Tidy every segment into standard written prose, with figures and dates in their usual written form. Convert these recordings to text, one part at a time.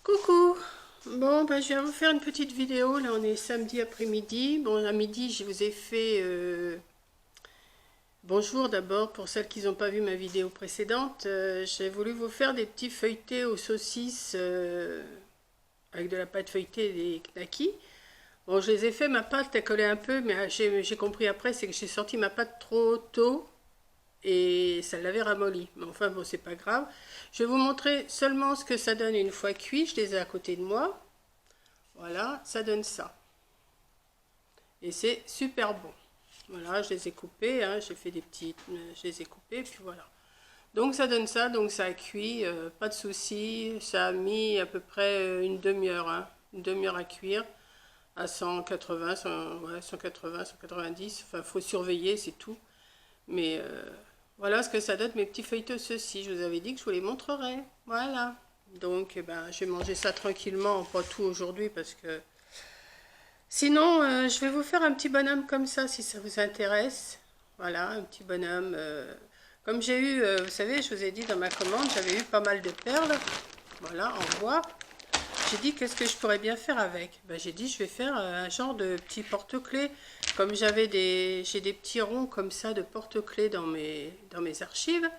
Coucou. Bon, je viens vous faire une petite vidéo. Là, on est samedi après-midi. Bon, à midi, je vous ai fait bonjour d'abord pour celles qui n'ont pas vu ma vidéo précédente. J'ai voulu vous faire des petits feuilletés aux saucisses avec de la pâte feuilletée et des knackis. Bon, je les ai fait, ma pâte a collé un peu, mais j'ai compris après, c'est que j'ai sorti ma pâte trop tôt et ça l'avait ramolli. Mais enfin, bon, c'est pas grave. Je vais vous montrer seulement ce que ça donne une fois cuit. Je les ai à côté de moi. Voilà, ça donne ça. Et c'est super bon. Voilà, je les ai coupés, hein, j'ai fait des petits... je les ai coupés, puis voilà. Donc ça donne ça, donc ça a cuit, pas de souci. Ça a mis à peu près une demi-heure, hein, une demi-heure à cuire, à 180, 180, 190. Enfin, faut surveiller, c'est tout. Mais voilà ce que ça donne, mes petits feuilletons ceci. Je vous avais dit que je vous les montrerai. Voilà. Donc, je vais manger ça tranquillement, pas tout aujourd'hui parce que sinon, je vais vous faire un petit bonhomme comme ça, si ça vous intéresse. Voilà, un petit bonhomme. Comme j'ai eu, vous savez, je vous ai dit dans ma commande, j'avais eu pas mal de perles. Voilà, en bois. J'ai dit, qu'est-ce que je pourrais bien faire avec? J'ai dit, je vais faire un genre de petit porte-clés. Comme j'ai des petits ronds comme ça de porte-clés dans mes archives.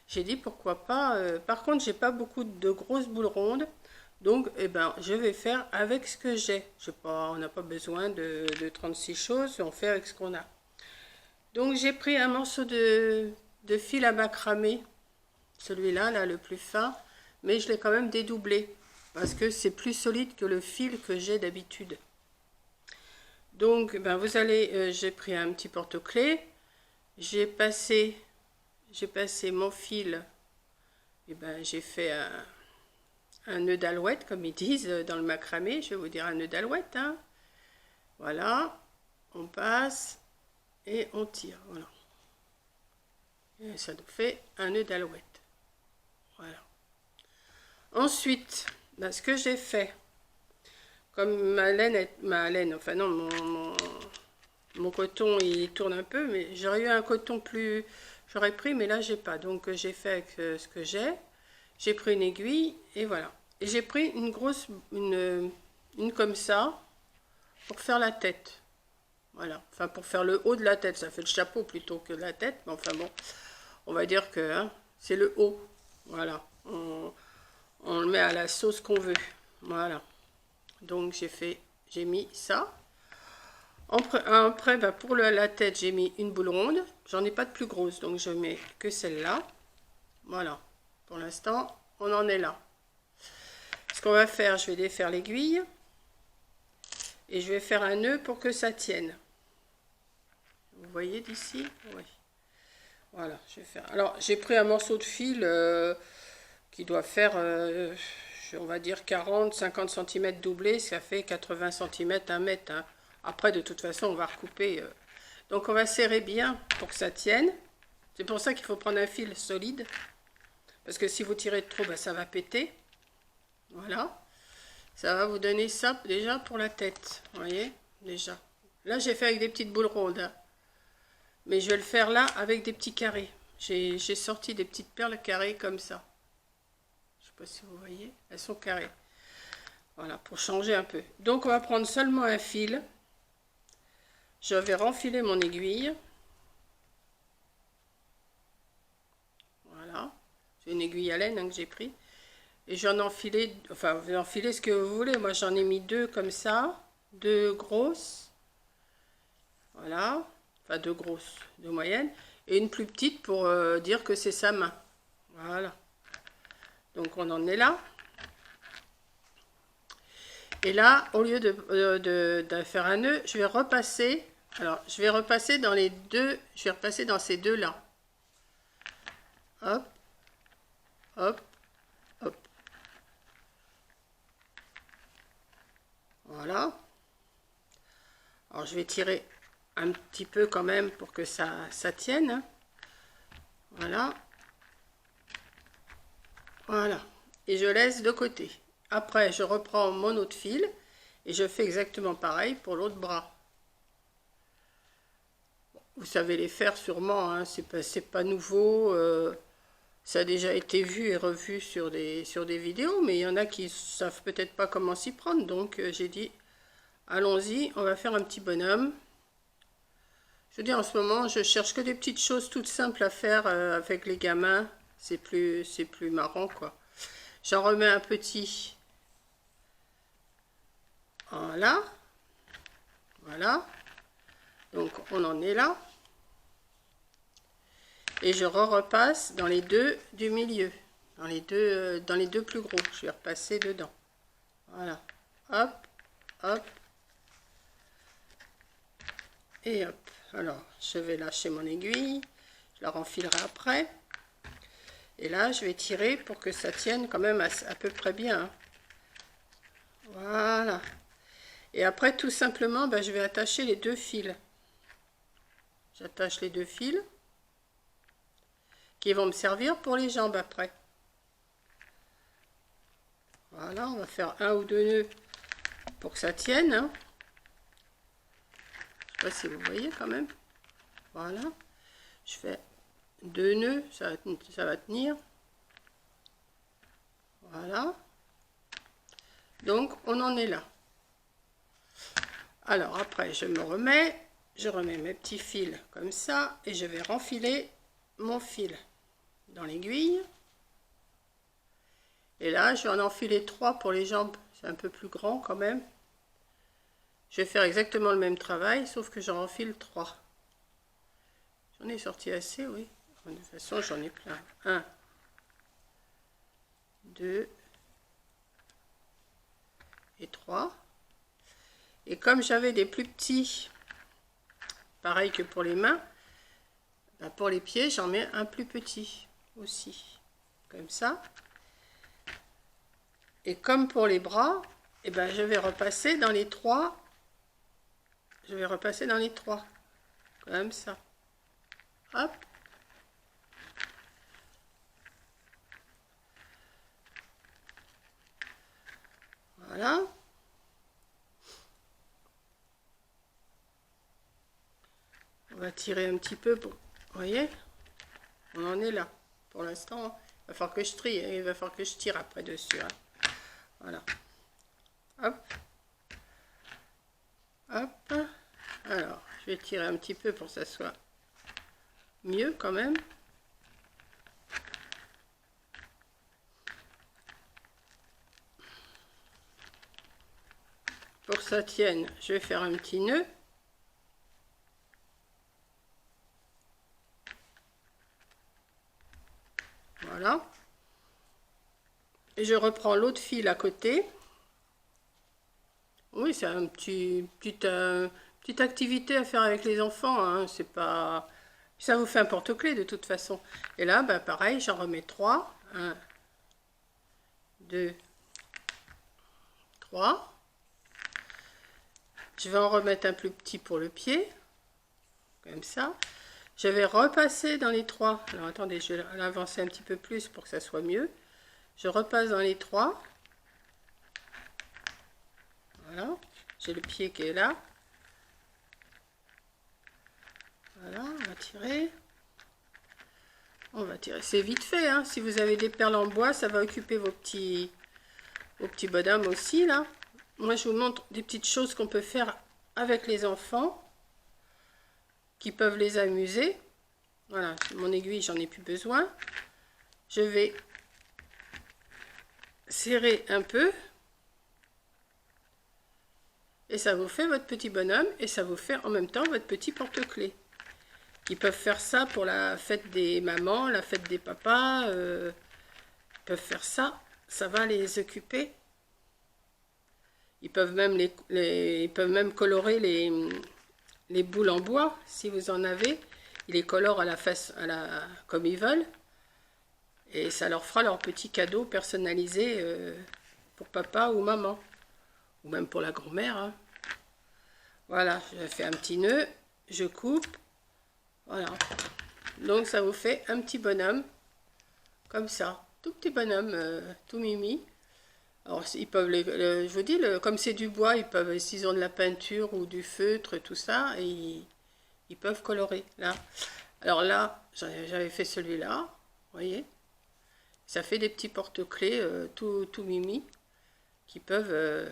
J'ai dit, pourquoi pas. Par contre, j'ai pas beaucoup de grosses boules rondes. Donc, je vais faire avec ce que j'ai. On n'a pas besoin de 36 choses, on fait avec ce qu'on a. Donc, j'ai pris un morceau de fil à macramé, celui-là, là, le plus fin, mais je l'ai quand même dédoublé, parce que c'est plus solide que le fil que j'ai d'habitude. Donc, j'ai pris un petit porte-clés, j'ai passé mon fil, j'ai fait un nœud d'alouette, comme ils disent dans le macramé. Je vais vous dire un nœud d'alouette, hein. Voilà, on passe et on tire. Voilà. Et ça nous fait un nœud d'alouette. Voilà. Ensuite, ce que j'ai fait, comme enfin non, mon coton il tourne un peu, mais j'aurais eu un coton plus, j'aurais pris, mais là j'ai pas. Donc j'ai fait avec ce que j'ai. J'ai pris une aiguille et voilà. Et j'ai pris une comme ça pour faire la tête. Voilà. Enfin, pour faire le haut de la tête. Ça fait le chapeau plutôt que la tête. Mais enfin bon, on va dire que hein, c'est le haut. Voilà. On le met à la sauce qu'on veut. Voilà. Donc j'ai mis ça. Après, pour la tête, j'ai mis une boule ronde. J'en ai pas de plus grosse, donc je mets que celle-là. Voilà. Pour l'instant, on en est là. Ce qu'on va faire, je vais défaire l'aiguille et je vais faire un nœud pour que ça tienne. Vous voyez d'ici? Oui. Voilà, je vais faire. Alors, j'ai pris un morceau de fil qui doit faire, on va dire 40, 50 cm doublé, ça fait 80 cm, 1 mètre. Hein. Après, de toute façon, on va recouper. Donc, on va serrer bien pour que ça tienne. C'est pour ça qu'il faut prendre un fil solide. Parce que si vous tirez de trop, ça va péter. Voilà. Ça va vous donner ça déjà pour la tête. Vous voyez, déjà. Là, j'ai fait avec des petites boules rondes. Hein. Mais je vais le faire là avec des petits carrés. J'ai sorti des petites perles carrées comme ça. Je ne sais pas si vous voyez. Elles sont carrées. Voilà, pour changer un peu. Donc, on va prendre seulement un fil. Je vais renfiler mon aiguille. Voilà. C'est une aiguille à laine hein, que j'ai pris. Et j'en ai enfilé, enfin, vous enfilez ce que vous voulez. Moi, j'en ai mis deux comme ça. Deux grosses. Voilà. Enfin, deux grosses, deux moyennes. Et une plus petite pour dire que c'est sa main. Voilà. Donc, on en est là. Et là, au lieu de faire un nœud, je vais repasser. Alors, je vais repasser dans les deux. Je vais repasser dans ces deux-là. Hop. Hop. Hop. Voilà. Alors, je vais tirer un petit peu quand même pour que ça tienne. Voilà. Voilà. Et je laisse de côté. Après, je reprends mon autre fil et je fais exactement pareil pour l'autre bras. Vous savez les faire sûrement, hein, c'est pas nouveau. ça a déjà été vu et revu sur des vidéos, mais il y en a qui savent peut-être pas comment s'y prendre. Donc j'ai dit, allons-y, on va faire un petit bonhomme. Je veux dire, en ce moment, je cherche que des petites choses toutes simples à faire avec les gamins. C'est plus marrant, quoi. J'en remets un petit. Voilà. Voilà. Donc, on en est là. Et je repasse dans les deux du milieu. Dans les deux plus gros. Je vais repasser dedans. Voilà. Hop, hop. Et hop. Alors, je vais lâcher mon aiguille. Je la renfilerai après. Et là, je vais tirer pour que ça tienne quand même à peu près bien. Hein. Voilà. Et après, tout simplement, ben, je vais attacher les deux fils. J'attache les deux fils qui vont me servir pour les jambes après. Voilà, on va faire un ou deux nœuds pour que ça tienne. Hein. Je ne sais pas si vous voyez quand même. Voilà. Je fais deux nœuds, ça va tenir. Voilà. Donc, on en est là. Alors, après, je remets mes petits fils comme ça, et je vais renfiler mon fil dans l'aiguille. Et là, je vais en enfiler 3 pour les jambes. C'est un peu plus grand quand même. Je vais faire exactement le même travail, sauf que j'en enfile 3. J'en ai sorti assez, oui. De toute façon, j'en ai plein. 1, 2 et 3. Et comme j'avais des plus petits, pareil que pour les mains, ben pour les pieds, j'en mets un plus petit aussi. Comme ça. Et comme pour les bras, eh ben, je vais repasser dans les 3. Je vais repasser dans les 3. Comme ça. Hop. Voilà. On va tirer un petit peu pour... Vous voyez? On en est là. Pour l'instant, il va falloir que je trie. Il va falloir que je tire après dessus. Hein. Voilà. Hop. Hop. Alors, je vais tirer un petit peu pour que ça soit mieux quand même. Pour que ça tienne, je vais faire un petit nœud. Voilà. Et je reprends l'autre fil à côté. Oui, c'est un petite activité à faire avec les enfants. Hein. C'est pas... Ça vous fait un porte-clés de toute façon. Et là, bah, pareil, j'en remets 3. 1, 2, 3. Je vais en remettre un plus petit pour le pied. Comme ça. Je vais repasser dans les 3. Alors attendez, je vais l'avancer un petit peu plus pour que ça soit mieux. Je repasse dans les 3. Voilà. J'ai le pied qui est là. Voilà, on va tirer. On va tirer. C'est vite fait, hein. Si vous avez des perles en bois, ça va occuper vos petits bonhommes aussi, là. Moi, je vous montre des petites choses qu'on peut faire avec les enfants, qui peuvent les amuser. Voilà, mon aiguille, j'en ai plus besoin. Je vais serrer un peu. Et ça vous fait votre petit bonhomme, et ça vous fait en même temps votre petit porte-clés. Ils peuvent faire ça pour la fête des mamans, la fête des papas. Ils peuvent faire ça. Ça va les occuper. Ils peuvent même, ils peuvent même colorer les boules en bois, si vous en avez. Ils les colorent à la face, comme ils veulent. Et ça leur fera leur petit cadeau personnalisé pour papa ou maman. Ou même pour la grand-mère. Hein. Voilà, je fais un petit nœud. Je coupe. Voilà. Donc ça vous fait un petit bonhomme. Comme ça. Tout petit bonhomme, tout mimi. Alors, ils peuvent je vous dis, comme c'est du bois, ils peuvent, s'ils ont de la peinture ou du feutre, tout ça, et ils peuvent colorer, là. Alors là, j'avais fait celui-là, vous voyez. Ça fait des petits porte-clés tout mimi qui peuvent...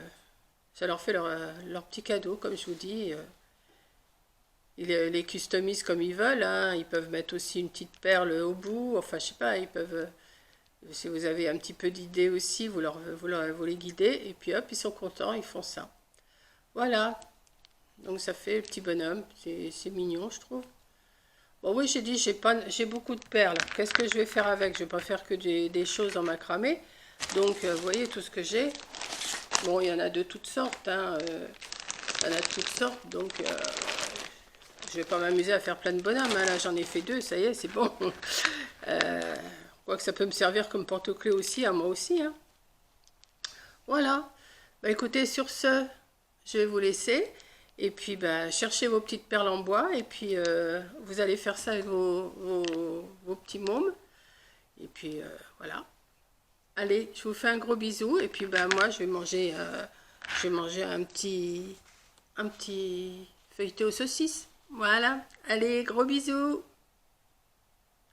ça leur fait leur petit cadeau, comme je vous dis. Ils les customisent comme ils veulent. Hein. Ils peuvent mettre aussi une petite perle au bout. Enfin, je sais pas, ils peuvent... si vous avez un petit peu d'idées aussi, vous les guidez. Et puis hop, ils sont contents, ils font ça. Voilà. Donc ça fait le petit bonhomme. C'est mignon, je trouve. Bon oui, j'ai dit, j'ai beaucoup de perles. Qu'est-ce que je vais faire avec? Je vais pas faire que des choses en macramé. Donc, vous voyez tout ce que j'ai. Bon, il y en a de toutes sortes. Hein, il y en a de toutes sortes. Donc, je vais pas m'amuser à faire plein de bonhommes. Hein. Là, j'en ai fait 2. Ça y est, c'est bon. Je crois que ça peut me servir comme porte-clés aussi, à moi aussi. Hein. Voilà. Bah, écoutez, sur ce, je vais vous laisser. Et puis, bah, cherchez vos petites perles en bois. Et puis, vous allez faire ça avec vos petits mômes. Et puis, voilà. Allez, je vous fais un gros bisou. Et puis, bah, moi, je vais manger un petit feuilleté aux saucisses. Voilà. Allez, gros bisous.